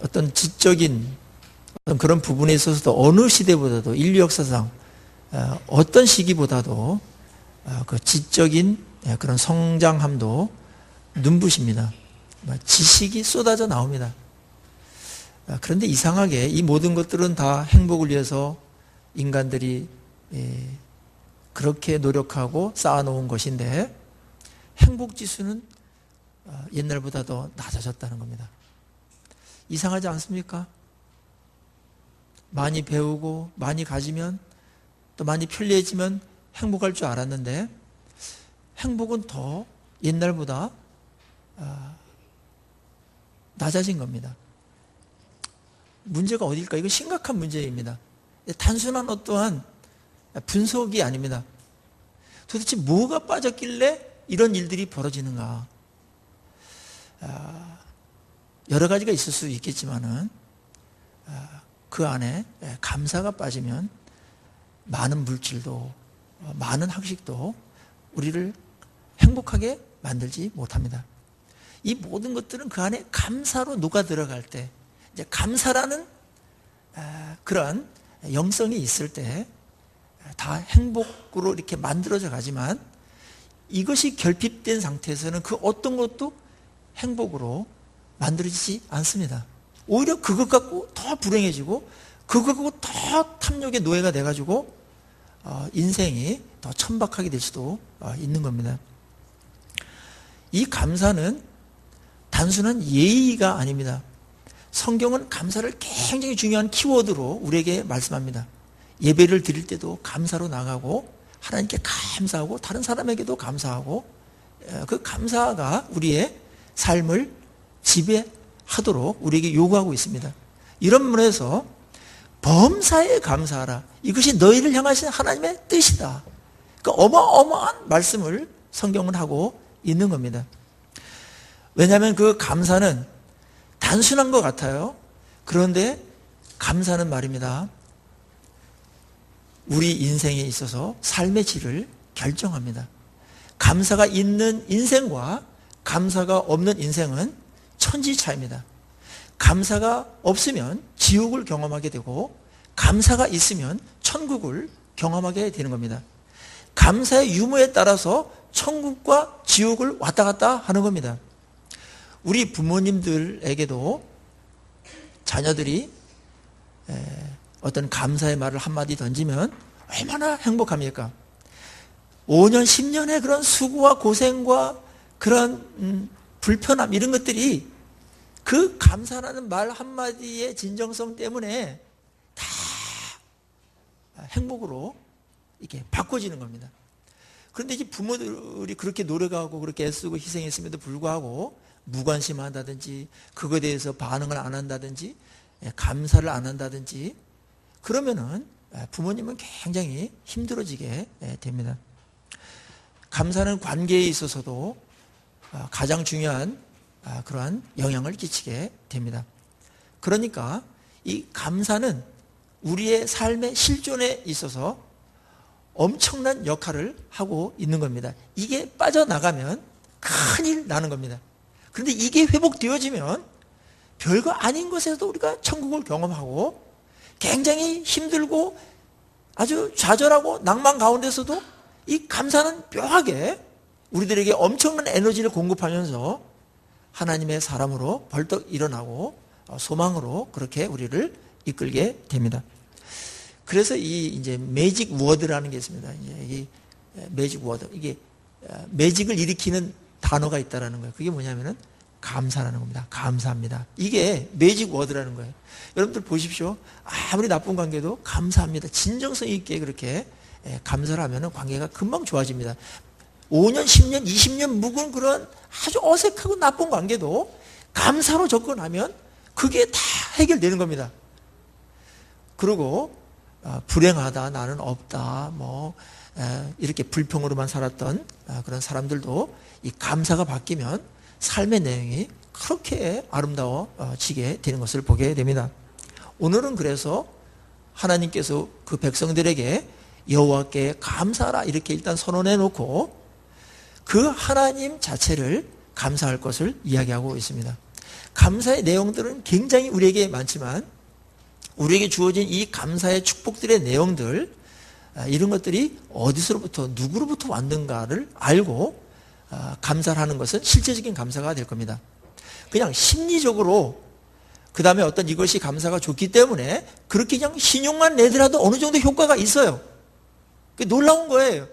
어떤 지적인 어떤 그런 부분에 있어서도 어느 시대보다도 인류 역사상 어떤 시기보다도 그 지적인 그런 성장함도 눈부십니다. 지식이 쏟아져 나옵니다. 그런데 이상하게 이 모든 것들은 다 행복을 위해서 인간들이 그렇게 노력하고 쌓아놓은 것인데 행복지수는 옛날보다 더 낮아졌다는 겁니다. 이상하지 않습니까? 많이 배우고 많이 가지면 또 많이 편리해지면 행복할 줄 알았는데 행복은 더 옛날보다 낮아진 겁니다. 문제가 어딜까? 이거 심각한 문제입니다. 단순한 어떠한 분석이 아닙니다. 도대체 뭐가 빠졌길래 이런 일들이 벌어지는가? 여러 가지가 있을 수 있겠지만은 그 안에 감사가 빠지면 많은 물질도 많은 학식도 우리를 행복하게 만들지 못합니다. 이 모든 것들은 그 안에 감사로 녹아 들어갈 때, 이제 감사라는 그런 영성이 있을 때 다 행복으로 이렇게 만들어져 가지만 이것이 결핍된 상태에서는 그 어떤 것도 행복으로 만들어지지 않습니다. 오히려 그것 갖고 더 불행해지고 그것 갖고 더 탐욕의 노예가 돼가지고 인생이 더 천박하게 될 수도 있는 겁니다. 이 감사는 단순한 예의가 아닙니다. 성경은 감사를 굉장히 중요한 키워드로 우리에게 말씀합니다. 예배를 드릴 때도 감사로 나가고 하나님께 감사하고 다른 사람에게도 감사하고 그 감사가 우리의 삶을 지배하도록 우리에게 요구하고 있습니다. 이런 면에서 범사에 감사하라. 이것이 너희를 향하신 하나님의 뜻이다. 그 어마어마한 말씀을 성경은 하고 있는 겁니다. 왜냐하면 그 감사는 단순한 것 같아요. 그런데 감사는 말입니다. 우리 인생에 있어서 삶의 질을 결정합니다. 감사가 있는 인생과 감사가 없는 인생은 천지 차이입니다. 감사가 없으면 지옥을 경험하게 되고 감사가 있으면 천국을 경험하게 되는 겁니다. 감사의 유무에 따라서 천국과 지옥을 왔다 갔다 하는 겁니다. 우리 부모님들에게도 자녀들이 어떤 감사의 말을 한마디 던지면 얼마나 행복합니까? 5년, 10년의 그런 수고와 고생과 그런 불편함 이런 것들이 그 감사라는 말 한마디의 진정성 때문에 다 행복으로 이렇게 바꿔지는 겁니다. 그런데 이제 부모들이 그렇게 노력하고 그렇게 애쓰고 희생했음에도 불구하고 무관심한다든지 그거에 대해서 반응을 안 한다든지 감사를 안 한다든지 그러면은 부모님은 굉장히 힘들어지게 됩니다. 감사는 관계에 있어서도 가장 중요한 그러한 영향을 끼치게 됩니다. 그러니까 이 감사는 우리의 삶의 실존에 있어서 엄청난 역할을 하고 있는 겁니다. 이게 빠져나가면 큰일 나는 겁니다. 그런데 이게 회복되어지면 별거 아닌 것에서도 우리가 천국을 경험하고 굉장히 힘들고 아주 좌절하고 낭만 가운데서도 이 감사는 묘하게 우리들에게 엄청난 에너지를 공급하면서 하나님의 사람으로 벌떡 일어나고 소망으로 그렇게 우리를 이끌게 됩니다. 그래서 이 이제 매직 워드라는 게 있습니다. 이 매직 워드 이게 매직을 일으키는 단어가 있다라는 거예요. 그게 뭐냐면은 감사라는 겁니다. 감사합니다. 이게 매직 워드라는 거예요. 여러분들 보십시오. 아무리 나쁜 관계도 감사합니다. 진정성 있게 그렇게 감사를 하면은 관계가 금방 좋아집니다. 5년, 10년, 20년 묵은 그런 아주 어색하고 나쁜 관계도 감사로 접근하면 그게 다 해결되는 겁니다. 그리고 불행하다, 나는 없다, 뭐 이렇게 불평으로만 살았던 그런 사람들도 이 감사가 바뀌면 삶의 내용이 그렇게 아름다워지게 되는 것을 보게 됩니다. 오늘은 그래서 하나님께서 그 백성들에게 여호와께 감사하라 이렇게 일단 선언해 놓고 그 하나님 자체를 감사할 것을 이야기하고 있습니다. 감사의 내용들은 굉장히 우리에게 많지만 우리에게 주어진 이 감사의 축복들의 내용들, 이런 것들이 어디서부터 누구로부터 왔는가를 알고 감사를 하는 것은 실제적인 감사가 될 겁니다. 그냥 심리적으로 그 다음에 어떤 이것이 감사가 좋기 때문에 그렇게 그냥 신용만 내더라도 어느 정도 효과가 있어요. 그게 놀라운 거예요.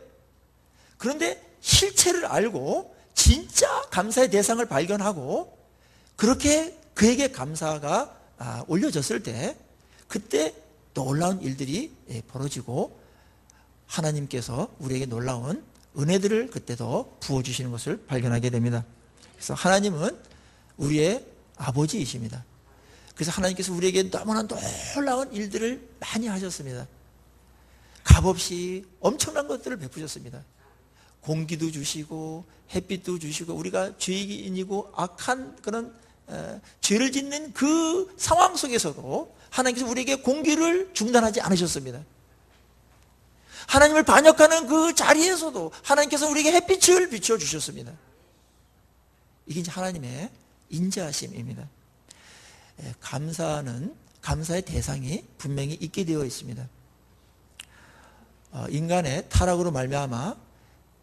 그런데 실체를 알고 진짜 감사의 대상을 발견하고 그렇게 그에게 감사가 올려졌을 때 그때 놀라운 일들이 벌어지고 하나님께서 우리에게 놀라운 은혜들을 그때도 부어주시는 것을 발견하게 됩니다. 그래서 하나님은 우리의 아버지이십니다. 그래서 하나님께서 우리에게 너무나 놀라운 일들을 많이 하셨습니다. 값없이 엄청난 것들을 베푸셨습니다. 공기도 주시고 햇빛도 주시고 우리가 죄인이고 악한 그런 죄를 짓는 그 상황 속에서도 하나님께서 우리에게 공기를 중단하지 않으셨습니다. 하나님을 반역하는 그 자리에서도 하나님께서 우리에게 햇빛을 비춰주셨습니다. 이게 이제 하나님의 인자하심입니다. 감사의 대상이 분명히 있게 되어 있습니다. 인간의 타락으로 말미암아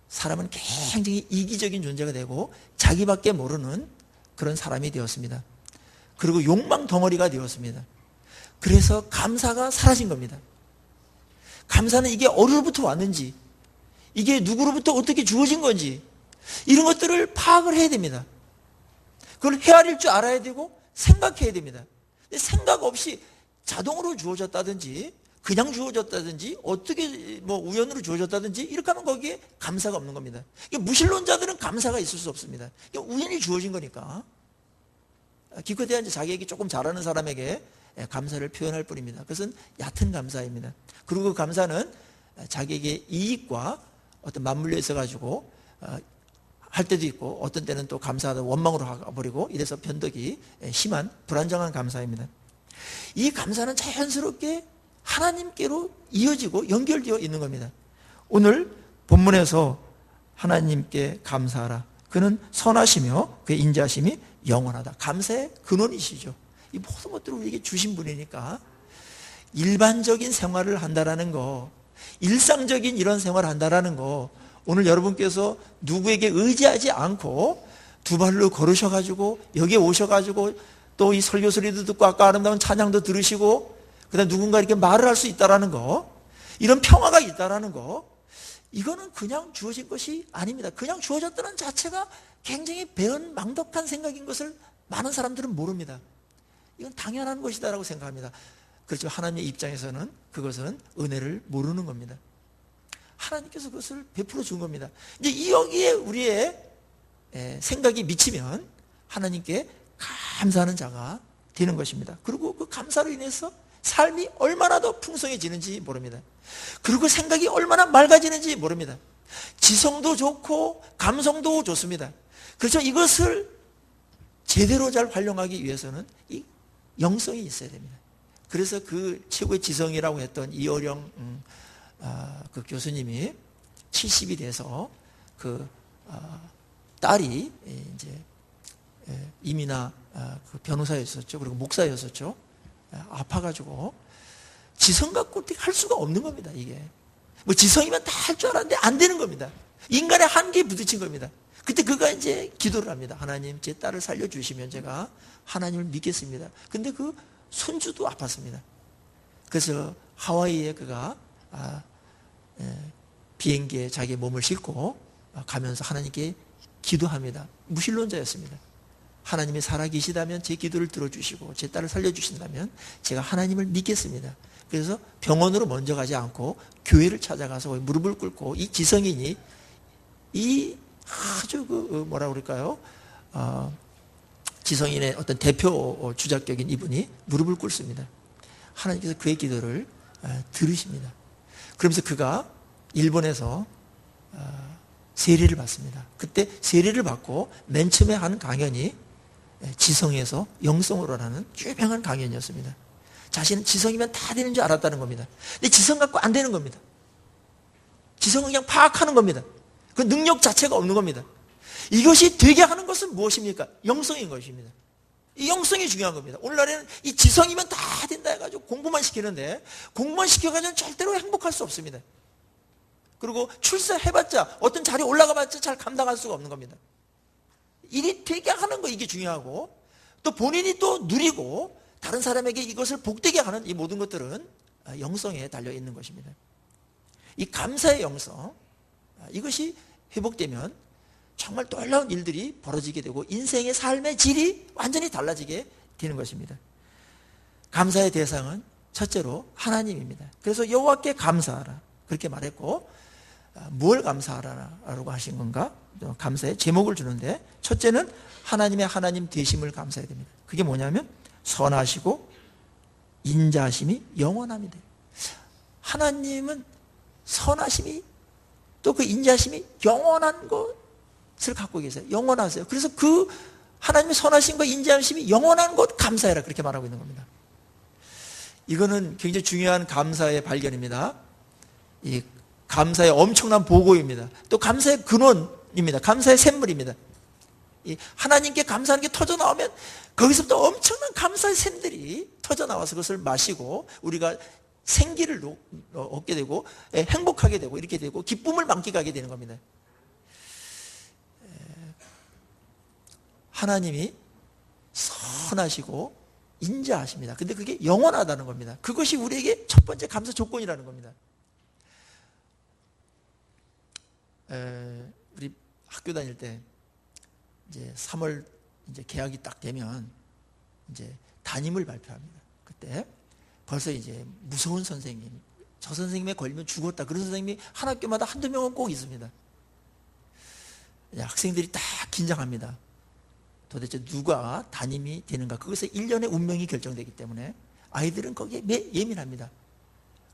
사람은 굉장히 이기적인 존재가 되고 자기밖에 모르는 그런 사람이 되었습니다. 그리고 욕망 덩어리가 되었습니다. 그래서 감사가 사라진 겁니다. 감사는 이게 어디로부터 왔는지, 이게 누구로부터 어떻게 주어진 건지 이런 것들을 파악을 해야 됩니다. 그걸 헤아릴 줄 알아야 되고 생각해야 됩니다. 근데 생각 없이 자동으로 주어졌다든지 그냥 주어졌다든지 어떻게 우연으로 주어졌다든지 이렇게 하면 거기에 감사가 없는 겁니다. 무신론자들은 감사가 있을 수 없습니다. 우연히 주어진 거니까. 기껏해야 이제 자기에게 조금 잘하는 사람에게 감사를 표현할 뿐입니다. 그것은 얕은 감사입니다. 그리고 그 감사는 자기에게 이익과 어떤 맞물려 있어 가지고 할 때도 있고 어떤 때는 또 감사하다 원망으로 가버리고 이래서 변덕이 심한 불안정한 감사입니다. 이 감사는 자연스럽게 하나님께로 이어지고 연결되어 있는 겁니다. 오늘 본문에서 하나님께 감사하라. 그는 선하시며 그의 인자하심이 영원하다. 감사의 근원이시죠. 이 모든 것들을 우리에게 주신 분이니까 일반적인 생활을 한다라는 거, 일상적인 이런 생활을 한다라는 거, 오늘 여러분께서 누구에게 의지하지 않고 두 발로 걸으셔가지고 여기에 오셔가지고 또 이 설교 소리도 듣고 아까 아름다운 찬양도 들으시고 그다음 누군가 이렇게 말을 할 수 있다라는 거, 이런 평화가 있다라는 거, 이거는 그냥 주어진 것이 아닙니다. 그냥 주어졌다는 자체가 굉장히 배은망덕한 생각인 것을 많은 사람들은 모릅니다. 이건 당연한 것이다라고 생각합니다. 그렇지만 하나님의 입장에서는 그것은 은혜를 모르는 겁니다. 하나님께서 그것을 베풀어 준 겁니다. 이제 여기에 우리의 생각이 미치면 하나님께 감사하는 자가 되는 것입니다. 그리고 그 감사로 인해서 삶이 얼마나 더 풍성해지는지 모릅니다. 그리고 생각이 얼마나 맑아지는지 모릅니다. 지성도 좋고 감성도 좋습니다. 그렇죠. 이것을 제대로 잘 활용하기 위해서는 이 영성이 있어야 됩니다. 그래서 그 최고의 지성이라고 했던 이어령 그 교수님이 70이 돼서 그 딸이 이제 이민아 그 변호사였었죠. 그리고 목사였었죠. 아파가지고 지성 갖고 어떻게 할 수가 없는 겁니다. 이게 뭐 지성이면 다 할 줄 알았는데 안 되는 겁니다. 인간의 한계에 부딪힌 겁니다. 그때 그가 이제 기도를 합니다. 하나님, 제 딸을 살려주시면 제가 하나님을 믿겠습니다. 근데 그 손주도 아팠습니다. 그래서 하와이에 그가 비행기에 자기의 몸을 싣고 가면서 하나님께 기도합니다. 무신론자였습니다. 하나님이 살아계시다면 제 기도를 들어주시고 제 딸을 살려주신다면 제가 하나님을 믿겠습니다. 그래서 병원으로 먼저 가지 않고 교회를 찾아가서 무릎을 꿇고 이 지성인이 이 아주 뭐라 그럴까요? 지성인의 어떤 대표 주자격인 이분이 무릎을 꿇습니다. 하나님께서 그의 기도를 들으십니다. 그러면서 그가 일본에서 세례를 받습니다. 그때 세례를 받고 맨 처음에 한 강연이 지성에서 영성으로 라는 유명한 강연이었습니다. 자신은 지성이면 다 되는 줄 알았다는 겁니다. 근데 지성 갖고 안 되는 겁니다. 지성은 그냥 파악하는 겁니다. 그 능력 자체가 없는 겁니다. 이것이 되게 하는 것은 무엇입니까? 영성인 것입니다. 이 영성이 중요한 겁니다. 오늘날에는 이 지성이면 다 된다 해가지고 공부만 시키는데, 공부만 시켜가지고는 절대로 행복할 수 없습니다. 그리고 출세해봤자, 어떤 자리에 올라가봤자 잘 감당할 수가 없는 겁니다. 일이 되게 하는 거, 이게 중요하고, 또 본인이 또 누리고 다른 사람에게 이것을 복되게 하는 이 모든 것들은 영성에 달려 있는 것입니다. 이 감사의 영성, 이것이 회복되면 정말 놀라운 일들이 벌어지게 되고 인생의 삶의 질이 완전히 달라지게 되는 것입니다. 감사의 대상은 첫째로 하나님입니다. 그래서 여호와께 감사하라 그렇게 말했고, 뭘 감사하라고 하신 건가? 감사의 제목을 주는데, 첫째는 하나님의 하나님 되심을 감사해야 됩니다. 그게 뭐냐면 선하시고 인자하심이 영원합니다. 하나님은 선하심이 또 그 인자하심이 영원한 것을 갖고 계세요. 영원하세요. 그래서 그 하나님의 선하심과 인자하심이 영원한 것 감사해라 그렇게 말하고 있는 겁니다. 이거는 굉장히 중요한 감사의 발견입니다. 이 감사의 엄청난 보고입니다. 또 감사의 근원입니다. 감사의 샘물입니다. 이 하나님께 감사하는 게 터져 나오면 거기서부터 엄청난 감사의 샘들이 터져 나와서 그것을 마시고 우리가 생기를 얻게 되고 행복하게 되고 이렇게 되고 기쁨을 만끽하게 되는 겁니다. 하나님이 선하시고 인자하십니다. 근데 그게 영원하다는 겁니다. 그것이 우리에게 첫 번째 감사 조건이라는 겁니다. 우리 학교 다닐 때 이제 3월 이제 개학이 딱 되면 이제 담임을 발표합니다. 그때 벌써 이제 무서운 선생님, 저 선생님에 걸리면 죽었다 그런 선생님이 한 학교마다 한두 명은 꼭 있습니다. 학생들이 딱 긴장합니다. 도대체 누가 담임이 되는가? 그것에 1년의 운명이 결정되기 때문에 아이들은 거기에 예민합니다.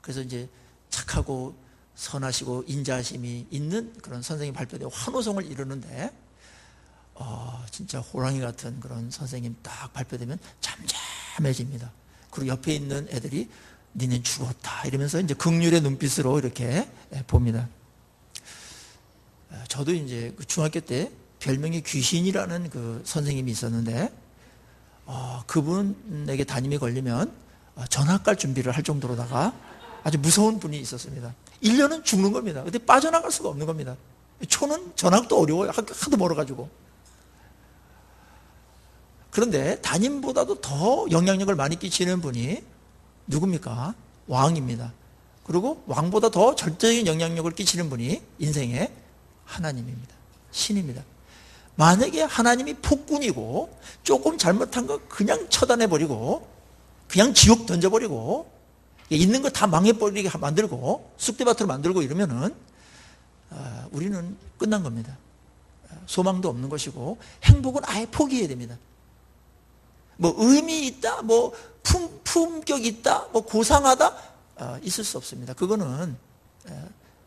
그래서 이제 착하고 선하시고 인자하심이 있는 그런 선생님 발표되고 환호성을 이루는데, 진짜 호랑이 같은 그런 선생님 딱 발표되면 잠잠해집니다. 그리고 옆에 있는 애들이 니는 죽었다 이러면서 이제 긍휼의 눈빛으로 이렇게 봅니다. 저도 이제 그 중학교 때 별명이 귀신이라는 그 선생님이 있었는데, 그분에게 담임이 걸리면 전학 갈 준비를 할 정도로다가 아주 무서운 분이 있었습니다. 1년은 죽는 겁니다. 근데 빠져나갈 수가 없는 겁니다. 초는 전학도 어려워요. 하도 멀어가지고. 그런데 담임보다도 더 영향력을 많이 끼치는 분이 누굽니까? 왕입니다. 그리고 왕보다 더 절대적인 영향력을 끼치는 분이 인생의 하나님입니다. 신입니다. 만약에 하나님이 폭군이고 조금 잘못한 거 그냥 처단해버리고 그냥 지옥 던져버리고 있는 거 다 망해버리게 만들고 쑥대밭으로 만들고 이러면은 우리는 끝난 겁니다. 소망도 없는 것이고 행복은 아예 포기해야 됩니다. 뭐 의미 있다, 뭐 품격 있다, 뭐 고상하다 있을 수 없습니다. 그거는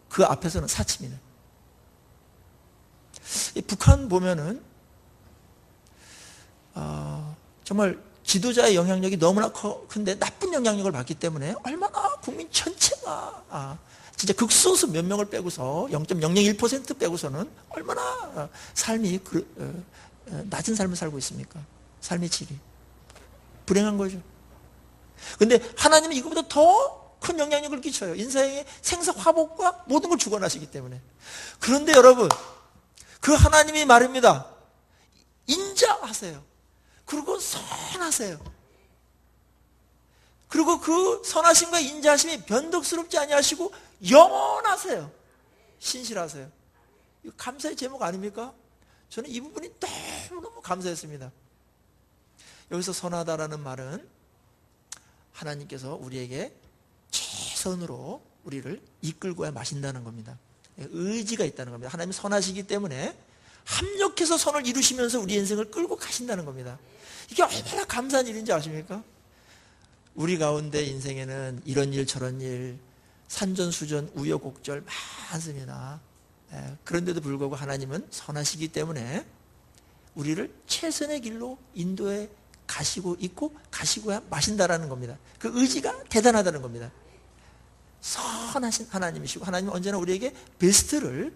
그 앞에서는 사치입니다. 북한 보면은 정말 지도자의 영향력이 너무나 큰데 나쁜 영향력을 받기 때문에 얼마나 국민 전체가 진짜 극소수 몇 명을 빼고서 0.001% 빼고서는 얼마나 삶이 낮은 삶을 살고 있습니까? 삶의 질이 불행한 거죠. 근데 하나님은 이거보다 더 큰 영향력을 끼쳐요. 인생의 생사 화복과 모든 걸 주관하시기 때문에. 그런데 여러분, 그 하나님이 말입니다. 인자하세요. 그리고 선하세요. 그리고 그 선하심과 인자하심이 변덕스럽지 아니하시고 영원하세요. 신실하세요. 이거 감사의 제목 아닙니까? 저는 이 부분이 너무너무 감사했습니다. 여기서 선하다라는 말은 하나님께서 우리에게 최선으로 우리를 이끌고야 마신다는 겁니다. 의지가 있다는 겁니다. 하나님이 선하시기 때문에 합력해서 선을 이루시면서 우리 인생을 끌고 가신다는 겁니다. 이게 얼마나 감사한 일인지 아십니까? 우리 가운데 인생에는 이런 일 저런 일 산전수전 우여곡절 많습니다. 그런데도 불구하고 하나님은 선하시기 때문에 우리를 최선의 길로 인도해 가시고 있고 가시고야 마신다라는 겁니다. 그 의지가 대단하다는 겁니다. 선하신 하나님이시고 하나님은 언제나 우리에게 베스트를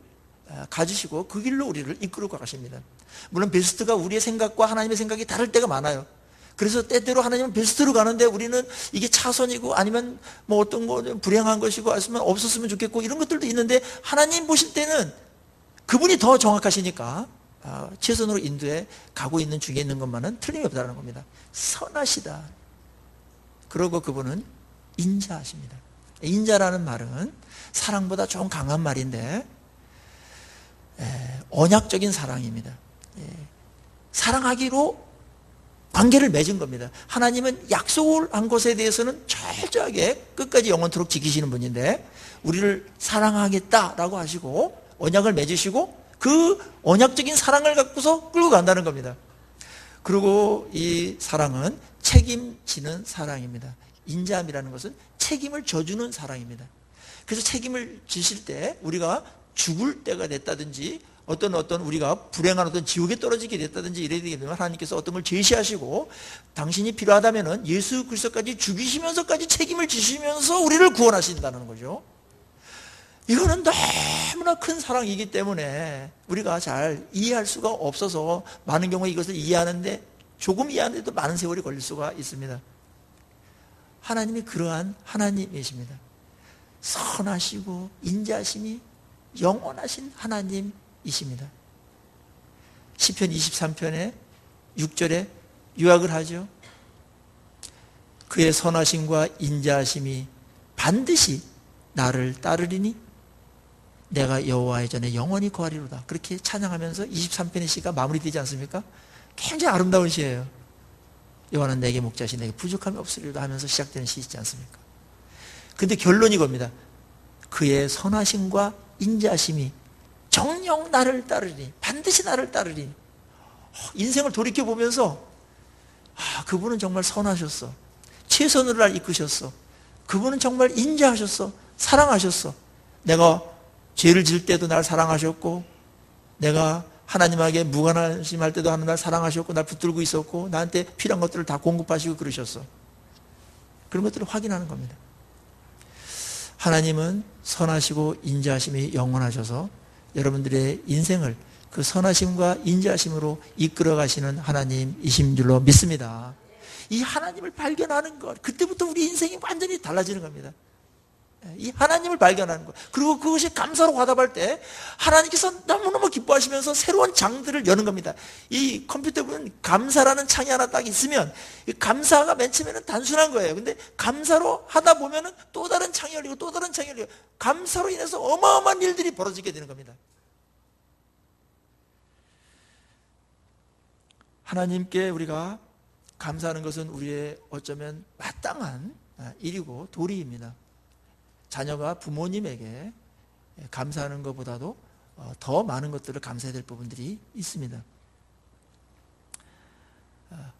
가지시고 그 길로 우리를 이끌고 가십니다. 물론 베스트가 우리의 생각과 하나님의 생각이 다를 때가 많아요. 그래서 때때로 하나님은 베스트로 가는데 우리는 이게 차선이고 아니면 뭐 어떤 거 불행한 것이고 아니면 없었으면 좋겠고 이런 것들도 있는데 하나님 보실 때는 그분이 더 정확하시니까 최선으로 인도해 가고 있는 중에 있는 것만은 틀림이 없다는 겁니다. 선하시다. 그러고 그분은 인자하십니다. 인자라는 말은 사랑보다 좀 강한 말인데 언약적인 사랑입니다. 사랑하기로 관계를 맺은 겁니다. 하나님은 약속을 한 것에 대해서는 철저하게 끝까지 영원토록 지키시는 분인데 우리를 사랑하겠다라고 하시고 언약을 맺으시고 그 언약적인 사랑을 갖고서 끌고 간다는 겁니다. 그리고 이 사랑은 책임지는 사랑입니다. 인자함이라는 것은 책임을 져주는 사랑입니다. 그래서 책임을 지실 때 우리가 죽을 때가 됐다든지 어떤 우리가 불행한 어떤 지옥에 떨어지게 됐다든지 이래야 되게 되면 하나님께서 어떤 걸 제시하시고 당신이 필요하다면은 예수 그리스도까지 죽이시면서까지 책임을 지시면서 우리를 구원하신다는 거죠. 이거는 너무나 큰 사랑이기 때문에 우리가 잘 이해할 수가 없어서 많은 경우에 이것을 이해하는데 조금 이해하는데도 많은 세월이 걸릴 수가 있습니다. 하나님이 그러한 하나님이십니다. 선하시고 인자하심이 영원하신 하나님이십니다. 시편 23편에 6절에 요약을 하죠. 그의 선하심과 인자하심이 반드시 나를 따르리니 내가 여호와의 전에 영원히 거하리로다. 그렇게 찬양하면서 23편의 시가 마무리되지 않습니까? 굉장히 아름다운 시예요. 여호와는 내게 목자시 내게 부족함이 없으리로다 하면서 시작되는 시 있지 않습니까? 근데 결론이 겁니다. 그의 선하심과 인자하심이 정녕 나를 따르리. 반드시 나를 따르리. 인생을 돌이켜보면서 그분은 정말 선하셨어. 최선으로 날 이끄셨어. 그분은 정말 인자하셨어. 사랑하셨어. 내가 죄를 지을 때도 날 사랑하셨고 내가 하나님에게 무관심할 때도 하나님 날 사랑하셨고 날 붙들고 있었고 나한테 필요한 것들을 다 공급하시고 그러셨어. 그런 것들을 확인하는 겁니다. 하나님은 선하시고 인자하심이 영원하셔서 여러분들의 인생을 그 선하심과 인자하심으로 이끌어 가시는 하나님이신 줄로 믿습니다. 이 하나님을 발견하는 것, 그때부터 우리 인생이 완전히 달라지는 겁니다. 이 하나님을 발견하는 것, 그리고 그것이 감사로 화답할 때 하나님께서 너무너무 기뻐하시면서 새로운 장들을 여는 겁니다. 이 컴퓨터 보면 감사라는 창이 하나 딱 있으면 이 감사가 맨 처음에는 단순한 거예요. 근데 감사로 하다 보면은 또 다른 창이 열리고 또 다른 창이 열리고 감사로 인해서 어마어마한 일들이 벌어지게 되는 겁니다. 하나님께 우리가 감사하는 것은 우리의 어쩌면 마땅한 일이고 도리입니다. 자녀가 부모님에게 감사하는 것보다도 더 많은 것들을 감사해야 될 부분들이 있습니다.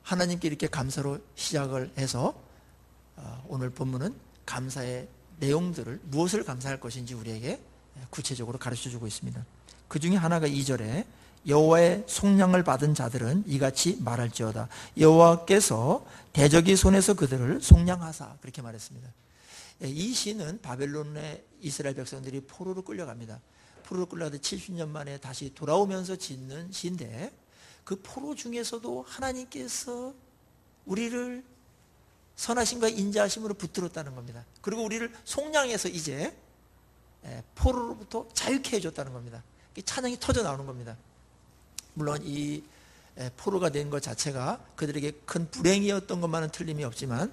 하나님께 이렇게 감사로 시작을 해서 오늘 본문은 감사의 내용들을 무엇을 감사할 것인지 우리에게 구체적으로 가르쳐주고 있습니다. 그 중에 하나가 2절에 여호와의 속량을 받은 자들은 이같이 말할지어다. 여호와께서 대적의 손에서 그들을 속량하사 그렇게 말했습니다. 이 시는 바벨론의 이스라엘 백성들이 포로로 끌려갑니다. 포로로 끌려가다 70년 만에 다시 돌아오면서 짓는 시인데 그 포로 중에서도 하나님께서 우리를 선하심과 인자하심으로 붙들었다는 겁니다. 그리고 우리를 속량해서 이제 포로로부터 자유케 해줬다는 겁니다. 찬양이 터져 나오는 겁니다. 물론 이 포로가 된 것 자체가 그들에게 큰 불행이었던 것만은 틀림이 없지만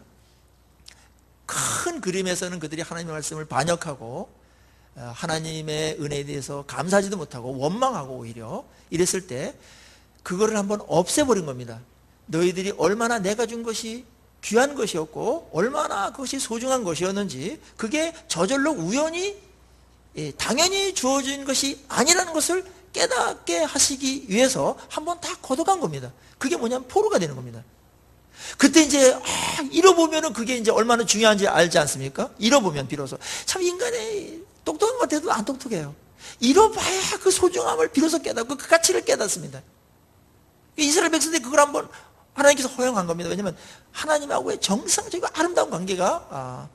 큰 그림에서는 그들이 하나님의 말씀을 반역하고 하나님의 은혜에 대해서 감사하지도 못하고 원망하고 오히려 이랬을 때 그거를 한번 없애버린 겁니다. 너희들이 얼마나 내가 준 것이 귀한 것이었고 얼마나 그것이 소중한 것이었는지 그게 저절로 우연히 당연히 주어진 것이 아니라는 것을 깨닫게 하시기 위해서 한번 다 걷어간 겁니다. 그게 뭐냐면 포로가 되는 겁니다. 그때 이제 잃어보면은 그게 이제 얼마나 중요한지 알지 않습니까? 잃어보면 비로소 참 인간이 똑똑한 것 같아도 안 똑똑해요. 잃어봐야 그 소중함을 비로소 깨닫고 그 가치를 깨닫습니다. 이스라엘 백성들이 그걸 한번 하나님께서 허용한 겁니다. 왜냐하면 하나님하고의 정상적이고 아름다운 관계가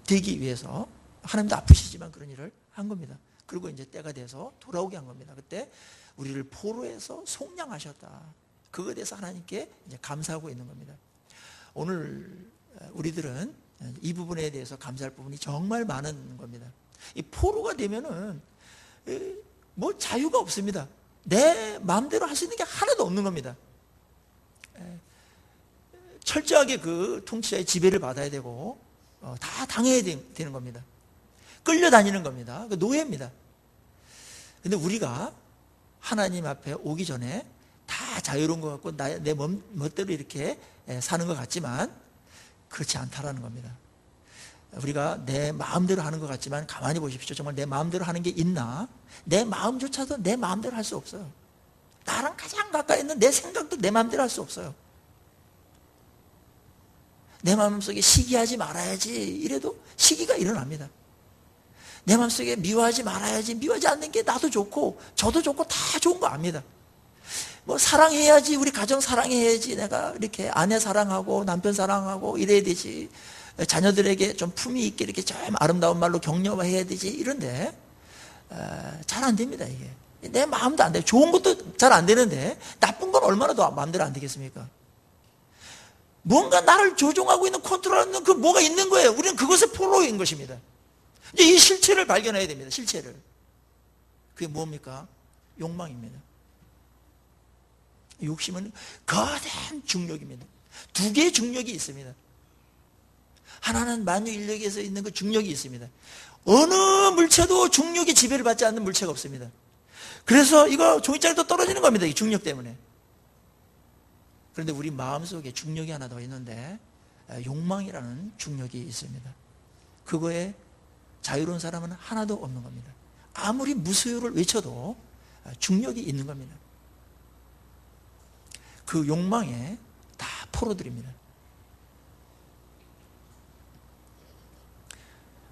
되기 위해서 하나님도 아프시지만 그런 일을 한 겁니다. 그리고 이제 때가 돼서 돌아오게 한 겁니다. 그때 우리를 포로에서 속량하셨다. 그거에 대해서 하나님께 이제 감사하고 있는 겁니다. 오늘 우리들은 이 부분에 대해서 감사할 부분이 정말 많은 겁니다. 이 포로가 되면은 뭐 자유가 없습니다. 내 마음대로 할 수 있는 게 하나도 없는 겁니다. 철저하게 그 통치자의 지배를 받아야 되고 다 당해야 되는 겁니다. 끌려다니는 겁니다. 그 노예입니다. 근데 우리가 하나님 앞에 오기 전에 다 자유로운 것 같고 내 멋대로 이렇게 사는 것 같지만 그렇지 않다라는 겁니다. 우리가 내 마음대로 하는 것 같지만 가만히 보십시오. 정말 내 마음대로 하는 게 있나? 내 마음조차도 내 마음대로 할 수 없어요. 나랑 가장 가까이 있는 내 생각도 내 마음대로 할 수 없어요. 내 마음속에 시기하지 말아야지 이래도 시기가 일어납니다. 내 마음속에 미워하지 말아야지 미워하지 않는 게 나도 좋고 저도 좋고 다 좋은 거 압니다. 뭐 사랑해야지 우리 가정 사랑해야지 내가 이렇게 아내 사랑하고 남편 사랑하고 이래야 되지 자녀들에게 좀 품위 있게 이렇게 좀 아름다운 말로 격려해야 되지 이런데 잘 안 됩니다. 이게 내 마음도 안 돼요. 좋은 것도 잘 안 되는데 나쁜 건 얼마나 더 마음대로 안 되겠습니까? 뭔가 나를 조종하고 있는 컨트롤하는 그 뭐가 있는 거예요. 우리는 그것의 포로인 것입니다. 이제 이 실체를 발견해야 됩니다. 실체를. 그게 뭡니까? 욕망입니다. 욕심은 거대한 중력입니다. 두 개의 중력이 있습니다. 하나는 만유인력에서 있는 그 중력이 있습니다. 어느 물체도 중력의 지배를 받지 않는 물체가 없습니다. 그래서 이거 종이장도 떨어지는 겁니다. 이 중력 때문에. 그런데 우리 마음속에 중력이 하나 더 있는데 욕망이라는 중력이 있습니다. 그거에 자유로운 사람은 하나도 없는 겁니다. 아무리 무소유를 외쳐도 중력이 있는 겁니다. 그 욕망에 다 포로들입니다.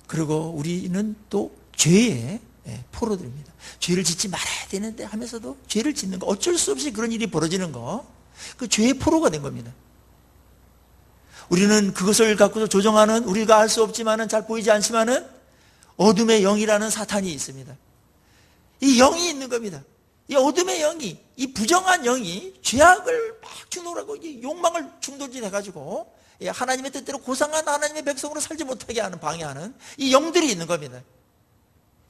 그리고 우리는 또 죄의 포로들입니다. 죄를 짓지 말아야 되는데 하면서도 죄를 짓는 거, 어쩔 수 없이 그런 일이 벌어지는 거, 그 죄의 포로가 된 겁니다. 우리는 그것을 갖고서 조정하는, 우리가 알 수 없지만은, 잘 보이지 않지만은 어둠의 영이라는 사탄이 있습니다. 이 영이 있는 겁니다. 이 어둠의 영이, 이 부정한 영이 죄악을 막 충동하고 욕망을 충돌질해가지고 하나님의 뜻대로 고상한 하나님의 백성으로 살지 못하게 하는, 방해하는 이 영들이 있는 겁니다.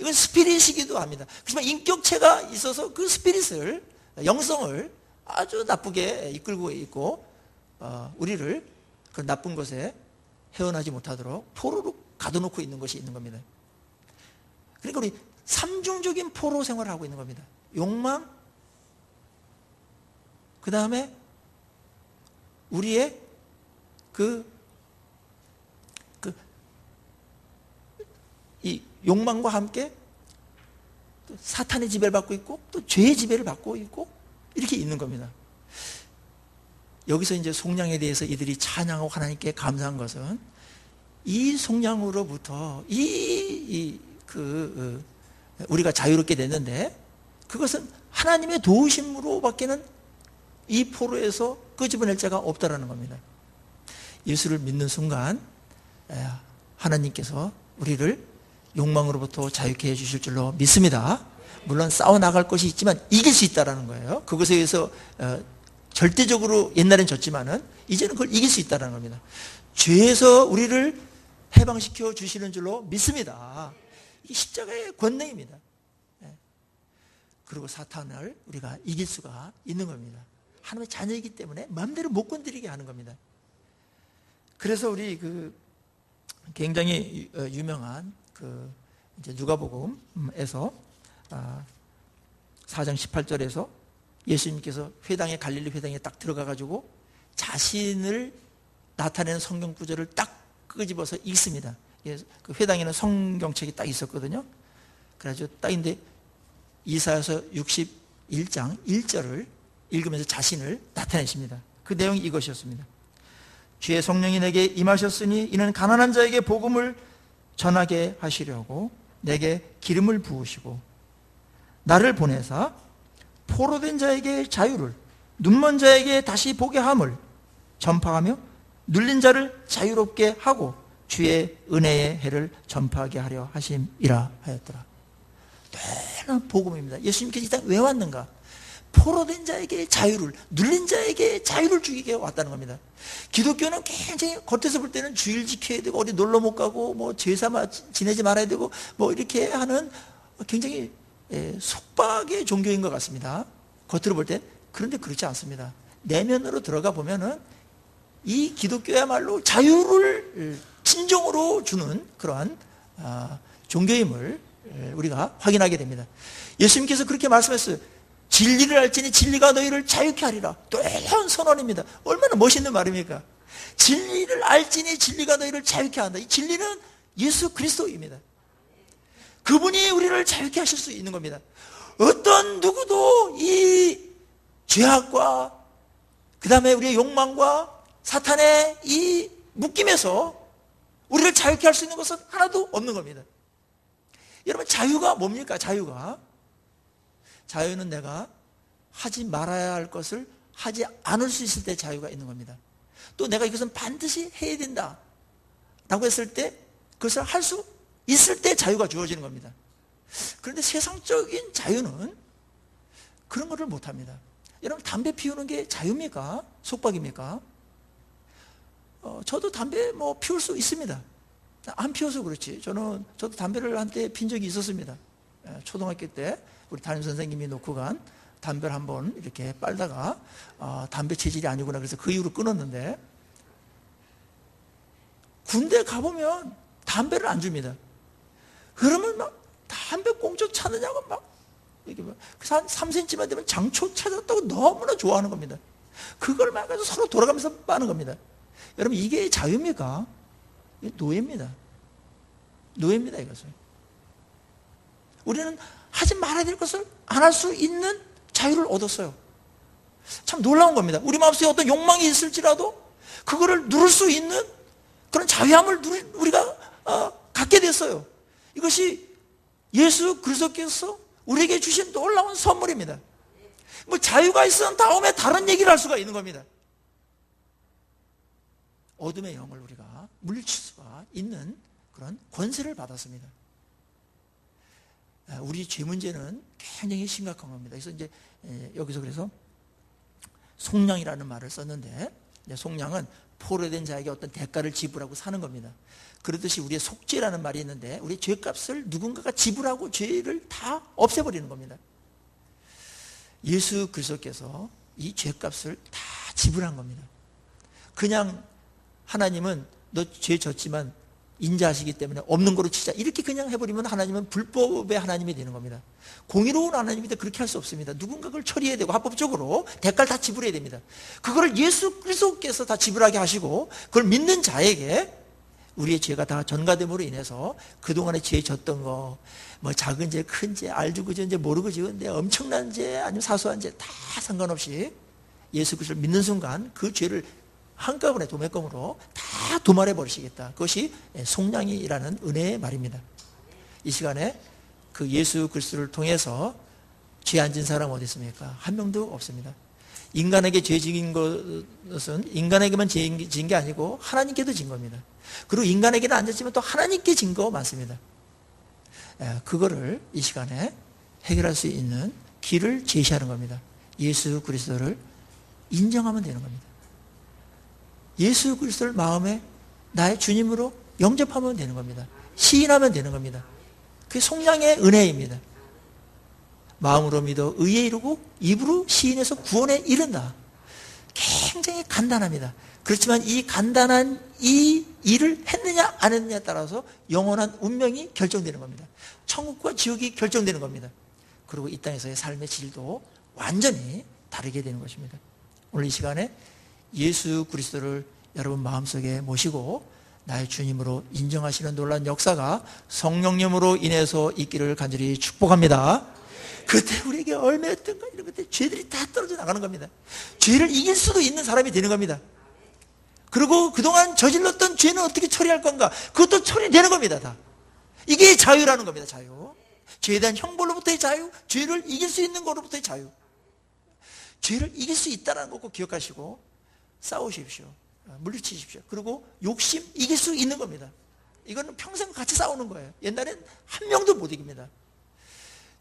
이건 스피릿이기도 합니다. 그렇지만 인격체가 있어서 그 스피릿을, 영성을 아주 나쁘게 이끌고 있고 우리를 그 나쁜 것에 헤어나지 못하도록 포로로 가둬놓고 있는 것이 있는 겁니다. 그러니까 우리 삼중적인 포로 생활을 하고 있는 겁니다. 욕망, 그 다음에 우리의 이 욕망과 함께 또 사탄의 지배를 받고 있고 또 죄의 지배를 받고 있고 이렇게 있는 겁니다. 여기서 이제 속량에 대해서 이들이 찬양하고 하나님께 감사한 것은 이 속량으로부터 우리가 자유롭게 됐는데 그것은 하나님의 도우심으로 밖에는 이 포로에서 끄집어낼 자가 없다라는 겁니다. 예수를 믿는 순간 하나님께서 우리를 욕망으로부터 자유케 해주실 줄로 믿습니다. 물론 싸워나갈 것이 있지만 이길 수 있다는 거예요. 그것에 의해서 절대적으로 옛날엔 졌지만은 이제는 그걸 이길 수 있다는 겁니다. 죄에서 우리를 해방시켜 주시는 줄로 믿습니다. 이게 십자가의 권능입니다. 그리고 사탄을 우리가 이길 수가 있는 겁니다. 하나님의 자녀이기 때문에 마음대로 못 건드리게 하는 겁니다. 그래서 우리 굉장히 유명한 이제 누가복음에서 4장 18절에서 예수님께서 갈릴리 회당에 딱 들어가가지고 자신을 나타내는 성경 구절을 딱 끄집어서 읽습니다. 그 회당에는 성경책이 딱 있었거든요. 그래가지고 딱인데 이사야서 61장 1절을 읽으면서 자신을 나타내십니다. 그 내용이 이것이었습니다. 주의 성령이 내게 임하셨으니 이는 가난한 자에게 복음을 전하게 하시려고 내게 기름을 부으시고 나를 보내사 포로된 자에게 자유를, 눈먼 자에게 다시 보게 함을 전파하며 눌린 자를 자유롭게 하고 주의 은혜의 해를 전파하게 하려 하심이라 하였더라. 대단한 복음입니다. 예수님께서 이 땅에 왜 왔는가? 포로된 자에게 자유를, 눌린 자에게 자유를 주기 위해 왔다는 겁니다. 기독교는 굉장히 겉에서 볼 때는 주일 지켜야 되고 어디 놀러 못 가고 뭐 제사 지내지 말아야 되고 뭐 이렇게 하는 굉장히 속박의 종교인 것 같습니다. 겉으로 볼 때. 그런데 그렇지 않습니다. 내면으로 들어가 보면은 이 기독교야말로 자유를 진정으로 주는 그러한 종교임을 우리가 확인하게 됩니다. 예수님께서 그렇게 말씀했어요. 진리를 알지니 진리가 너희를 자유케 하리라. 놀라운 선언입니다. 얼마나 멋있는 말입니까? 진리를 알지니 진리가 너희를 자유케 한다. 이 진리는 예수 그리스도입니다. 그분이 우리를 자유케 하실 수 있는 겁니다. 어떤 누구도 이 죄악과 그 다음에 우리의 욕망과 사탄의 이 묶임에서 우리를 자유케 할 수 있는 것은 하나도 없는 겁니다. 여러분, 자유가 뭡니까? 자유는 내가 하지 말아야 할 것을 하지 않을 수 있을 때 자유가 있는 겁니다. 또 내가 이것은 반드시 해야 된다 라고 했을 때 그것을 할 수 있을 때 자유가 주어지는 겁니다. 그런데 세상적인 자유는 그런 것을 못합니다. 여러분, 담배 피우는 게 자유입니까? 속박입니까? 저도 담배 피울 수 있습니다. 안 피워서 그렇지. 저도 담배를 한때 핀 적이 있었습니다. 초등학교 때 우리 담임 선생님이 놓고 간 담배를 한번 이렇게 빨다가 담배 체질이 아니구나 그래서 그 이후로 끊었는데, 군대 가보면 담배를 안 줍니다. 그러면 막 담배 꽁초 찾느냐고 막 이렇게 한 3cm만 되면 장초 찾았다고 너무나 좋아하는 겁니다. 그걸 막 해서 서로 돌아가면서 빠는 겁니다. 여러분, 이게 자유입니까? 이게 노예입니다. 노예입니다, 이것은. 우리는 하지 말아야 될 것을 안 할 수 있는 자유를 얻었어요. 참 놀라운 겁니다. 우리 마음속에 어떤 욕망이 있을지라도 그거를 누를 수 있는 그런 자유함을 우리가 갖게 됐어요. 이것이 예수 그리스도께서 우리에게 주신 놀라운 선물입니다. 자유가 있은 다음에 다른 얘기를 할 수가 있는 겁니다. 어둠의 영을 우리가 물리칠 수가 있는 그런 권세를 받았습니다. 우리 죄 문제는 굉장히 심각한 겁니다. 그래서 이제 여기서 그래서 속량이라는 말을 썼는데, 속량은 포로된 자에게 어떤 대가를 지불하고 사는 겁니다. 그렇듯이 우리의 속죄라는 말이 있는데, 우리 죄값을 누군가가 지불하고 죄를 다 없애버리는 겁니다. 예수 그리스도께서 이 죄값을 다 지불한 겁니다. 그냥 하나님은 너 죄 졌지만 인자하시기 때문에 없는 거로 치자 이렇게 그냥 해버리면 하나님은 불법의 하나님이 되는 겁니다. 공의로운 하나님인데 그렇게 할 수 없습니다. 누군가 그걸 처리해야 되고 합법적으로 대가를 다 지불해야 됩니다. 그거를 예수 그리스도께서 다 지불하게 하시고 그걸 믿는 자에게 우리의 죄가 다 전가됨으로 인해서 그동안에 죄 졌던 거, 작은 죄, 큰 죄, 알고 지은 죄, 모르고 지은 죄, 엄청난 죄, 아니면 사소한 죄 다 상관없이 예수 그리스도를 믿는 순간 그 죄를 한꺼번에 도매금으로 다 도말해 버리시겠다. 그것이 속량이라는 은혜의 말입니다. 이 시간에 그 예수 그리스도를 통해서 죄 안 진 사람 어디 있습니까? 한 명도 없습니다. 인간에게 죄 지은 것은 인간에게만 죄 지은 게 아니고 하나님께도 진 겁니다. 그리고 인간에게는 안 졌지만 또 하나님께 진 거 많습니다. 그거를 이 시간에 해결할 수 있는 길을 제시하는 겁니다. 예수 그리스도를 인정하면 되는 겁니다. 예수 그리스도를 마음에 나의 주님으로 영접하면 되는 겁니다. 시인하면 되는 겁니다. 그게 속량의 은혜입니다. 마음으로 믿어 의에 이르고 입으로 시인해서 구원에 이른다. 굉장히 간단합니다. 그렇지만 이 간단한 이 일을 했느냐 안 했느냐에 따라서 영원한 운명이 결정되는 겁니다. 천국과 지옥이 결정되는 겁니다. 그리고 이 땅에서의 삶의 질도 완전히 다르게 되는 것입니다. 오늘 이 시간에 예수 그리스도를 여러분 마음속에 모시고 나의 주님으로 인정하시는 놀라운 역사가 성령님으로 인해서 있기를 간절히 축복합니다. 그때 우리에게 얼마였던가 이런 것들 죄들이 다 떨어져 나가는 겁니다. 죄를 이길 수도 있는 사람이 되는 겁니다. 그리고 그동안 저질렀던 죄는 어떻게 처리할 건가, 그것도 처리되는 겁니다. 다. 이게 자유라는 겁니다. 자유. 죄에 대한 형벌로부터의 자유, 죄를 이길 수 있는 것로부터의 자유. 죄를 이길 수 있다는 거 꼭 기억하시고 싸우십시오. 물리치십시오. 그리고 욕심 이길 수 있는 겁니다. 이거는 평생 같이 싸우는 거예요. 옛날엔 한 명도 못 이깁니다.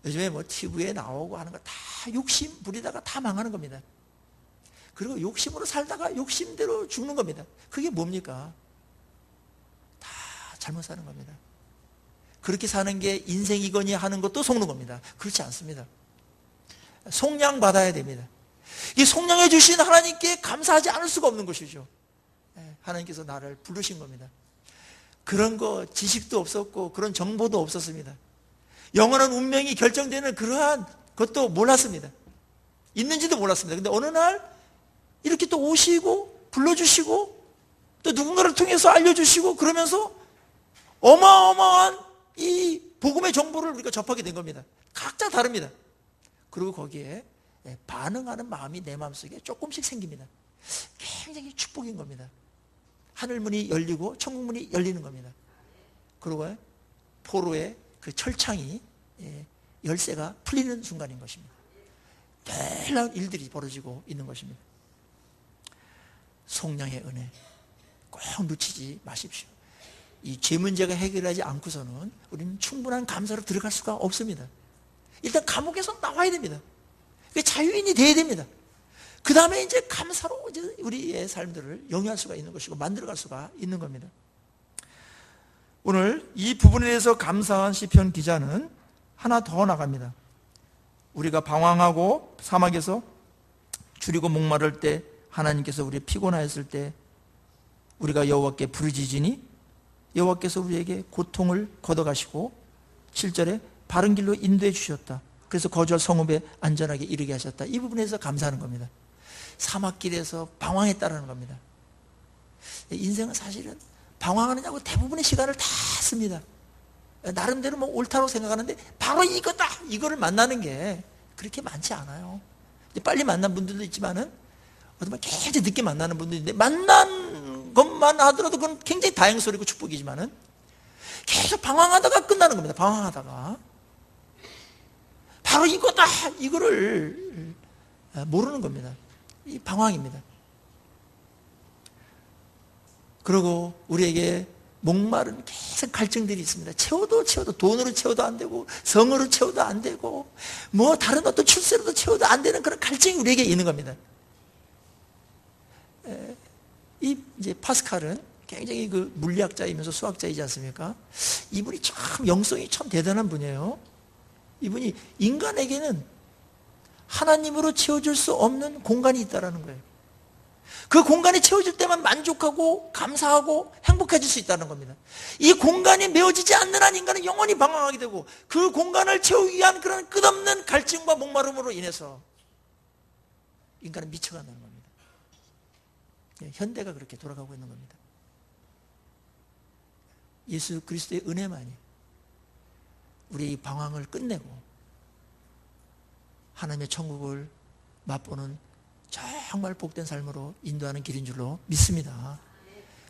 요즘에 뭐 TV에 나오고 하는 거 다 욕심 부리다가 다 망하는 겁니다. 그리고 욕심으로 살다가 욕심대로 죽는 겁니다. 그게 뭡니까? 다 잘못 사는 겁니다. 그렇게 사는 게 인생이거니 하는 것도 속는 겁니다. 그렇지 않습니다. 속량받아야 됩니다. 이 속량해 주신 하나님께 감사하지 않을 수가 없는 것이죠. 하나님께서 나를 부르신 겁니다. 그런 거 지식도 없었고 그런 정보도 없었습니다. 영원한 운명이 결정되는 그러한 것도 몰랐습니다. 있는지도 몰랐습니다. 근데 어느 날 이렇게 또 오시고 불러주시고 또 누군가를 통해서 알려주시고 그러면서 어마어마한 이 복음의 정보를 우리가 접하게 된 겁니다. 각자 다릅니다. 그리고 거기에 반응하는 마음이 내 마음속에 조금씩 생깁니다. 굉장히 축복인 겁니다. 하늘문이 열리고 천국문이 열리는 겁니다. 그리고 포로의 그 철창이 열쇠가 풀리는 순간인 것입니다. 놀라운 일들이 벌어지고 있는 것입니다. 속량의 은혜 꼭 놓치지 마십시오. 이 죄 문제가 해결하지 않고서는 우리는 충분한 감사로 들어갈 수가 없습니다. 일단 감옥에서 나와야 됩니다. 자유인이 돼야 됩니다. 그 다음에 이제 감사로 이제 우리의 삶들을 영위할 수가 있는 것이고 만들어갈 수가 있는 겁니다. 오늘 이 부분에 대해서 감사한 시편 기자는 하나 더 나갑니다. 우리가 방황하고 사막에서 줄이고 목마를 때 하나님께서 우리 피곤하였을 때 우리가 여호와께 부르짖으니 여호와께서 우리에게 고통을 걷어가시고 7절에 바른 길로 인도해 주셨다. 그래서 거주할 성읍에 안전하게 이르게 하셨다. 이 부분에서 감사하는 겁니다. 사막길에서 방황했다는 겁니다. 인생은 사실은 방황하느냐고 대부분의 시간을 다 씁니다. 나름대로 뭐 옳다고 생각하는데 바로 이거다! 이거를 만나는 게 그렇게 많지 않아요. 빨리 만난 분들도 있지만은 어쩌면 굉장히 늦게 만나는 분들인데 만난 것만 하더라도 그건 굉장히 다행스럽고 축복이지만은 계속 방황하다가 끝나는 겁니다. 방황하다가 바로 이거다! 이거를 모르는 겁니다. 이 방황입니다. 그리고 우리에게 목마른 계속 갈증들이 있습니다. 채워도 돈으로 채워도 안 되고 성으로 채워도 안 되고 뭐 다른 어떤 출세로도 채워도 안 되는 그런 갈증이 우리에게 있는 겁니다. 이 이제 파스칼은 굉장히 그 물리학자이면서 수학자이지 않습니까? 이분이 참 영성이 참 대단한 분이에요. 이분이 인간에게는 하나님으로 채워줄 수 없는 공간이 있다는 거예요. 그 공간이 채워질 때만 만족하고 감사하고 행복해질 수 있다는 겁니다. 이 공간이 메워지지 않는 한 인간은 영원히 방황하게 되고 그 공간을 채우기 위한 그런 끝없는 갈증과 목마름으로 인해서 인간은 미쳐간다는 겁니다. 현대가 그렇게 돌아가고 있는 겁니다. 예수 그리스도의 은혜만이 우리의 이 방황을 끝내고 하나님의 천국을 맛보는 정말 복된 삶으로 인도하는 길인 줄로 믿습니다.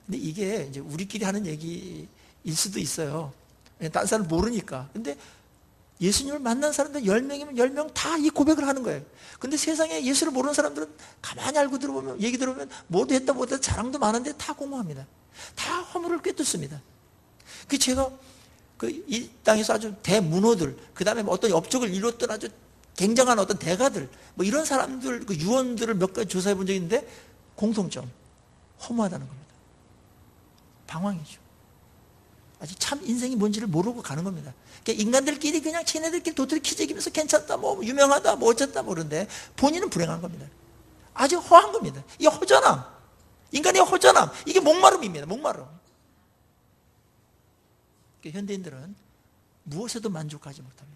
근데 이게 이제 우리끼리 하는 얘기일 수도 있어요. 다른 사람 모르니까. 근데 예수님을 만난 사람들 10명이면 10명 다 이 고백을 하는 거예요. 근데 세상에 예수를 모르는 사람들은 가만히 알고 들어보면, 얘기 들어보면 뭐도 했다 못했다 자랑도 많은데 다 공허합니다. 다 허물을 꿰뚫습니다. 그 제가 이 땅에서 아주 대문호들, 그 다음에 어떤 업적을 이뤘던 아주 굉장한 어떤 대가들, 뭐 이런 사람들, 그 유언들을 몇 가지 조사해 본 적이 있는데 공통점, 허무하다는 겁니다. 방황이죠. 아직 참 인생이 뭔지를 모르고 가는 겁니다. 그러니까 인간들끼리 그냥 쟤네들끼리 도토리 키재기면서 괜찮다, 뭐 유명하다, 뭐 어쨌다 모르는데 본인은 불행한 겁니다. 아주 허한 겁니다. 이 허전함, 인간의 허전함, 이게 목마름입니다. 목마름. 그러니까 현대인들은 무엇에도 만족하지 못합니다.